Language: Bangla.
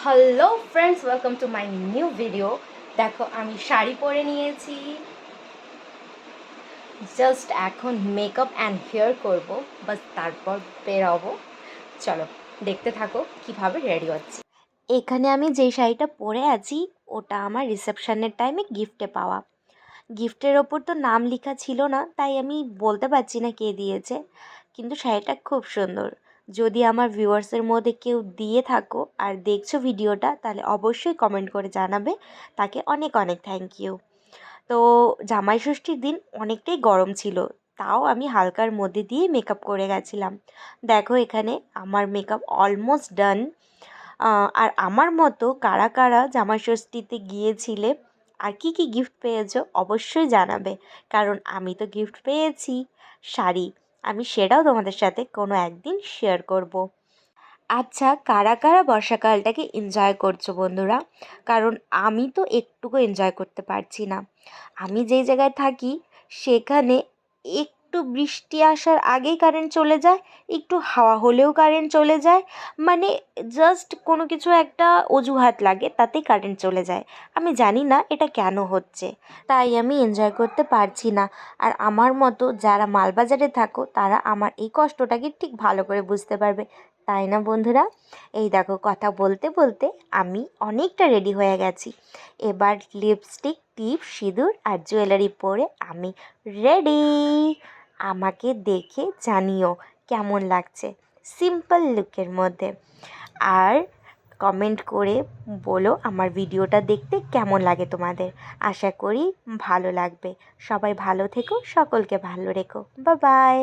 Hello friends, welcome to my new video. দেখো আমি শাড়ি পরে নিয়েছি, জাস্ট এখন মেকআপ অ্যান্ড হেয়ার করব, বাস তারপর বেরোবো। চলো দেখতে থাকো কিভাবে রেডি হচ্ছি। এখানে আমি যেই শাড়িটা পরে আছি ওটা আমার রিসেপশনের টাইমে গিফটে পাওয়া। গিফটের ওপর তো নাম লেখা ছিল না, তাই আমি বলতে পারছি না কে দিয়েছে, কিন্তু শাড়িটা খুব সুন্দর। যদি আমার ভিউয়ার্সের মধ্যে কেউ দিয়ে থাকো আর দেখছো ভিডিওটা, তাহলে অবশ্যই কমেন্ট করে জানাবে, তাকে অনেক অনেক থ্যাংক ইউ। তো জামাই ষষ্ঠীর দিন অনেকটাই গরম ছিল, তাও আমি হালকার মধ্যে দিয়ে মেকআপ করে গেছিলাম। দেখো এখানে আমার মেকআপ অলমোস্ট ডান। আর আমার মতো কারা কারা জামাই ষষ্ঠীতে গিয়েছিলে আর কি কি গিফট পেয়েছো অবশ্যই জানাবে, কারণ আমি তো গিফট পেয়েছি শাড়ি। আমি সেটাও তোমাদের সাথে কোনো একদিন শেয়ার করব। আচ্ছা, কারা কারা বর্ষাকালটাকে এনজয় করছো বন্ধুরা? কারণ আমি তো একটুকু এনজয় করতে পারছি না। আমি যেই জায়গায় থাকি সেখানে একটু বৃষ্টি আসার আগেই কারেন্ট চলে যায়, একটু হাওয়া হলেও কারেন্ট চলে যায়, মানে জাস্ট কোনো কিছু একটা অজুহাত লাগে তাতেই কারেন্ট চলে যায়। আমি জানি না এটা কেন হচ্ছে, তাই আমি এনজয় করতে পারছি না। আর আমার মতো যারা মালবাজারে থাকো তারা আমার এই কষ্টটাকে ঠিক ভালো করে বুঝতে পারবে, তাই না বন্ধুরা? এই দেখো কথা বলতে বলতে আমি অনেকটা রেডি হয়ে গেছি। এবার লিপস্টিক, টিপ, সিঁদুর আর জুয়েলারি পরে আমি রেডি। আমাকে দেখে জানিও কেমন লাগছে সিম্পল লুকের মধ্যে। আর কমেন্ট করে বলো আমার ভিডিওটা দেখতে কেমন লাগে তোমাদের। আশা করি ভালো লাগবে। সবাই ভালো থেকো, সকলকে ভালো রেখো। Bye bye.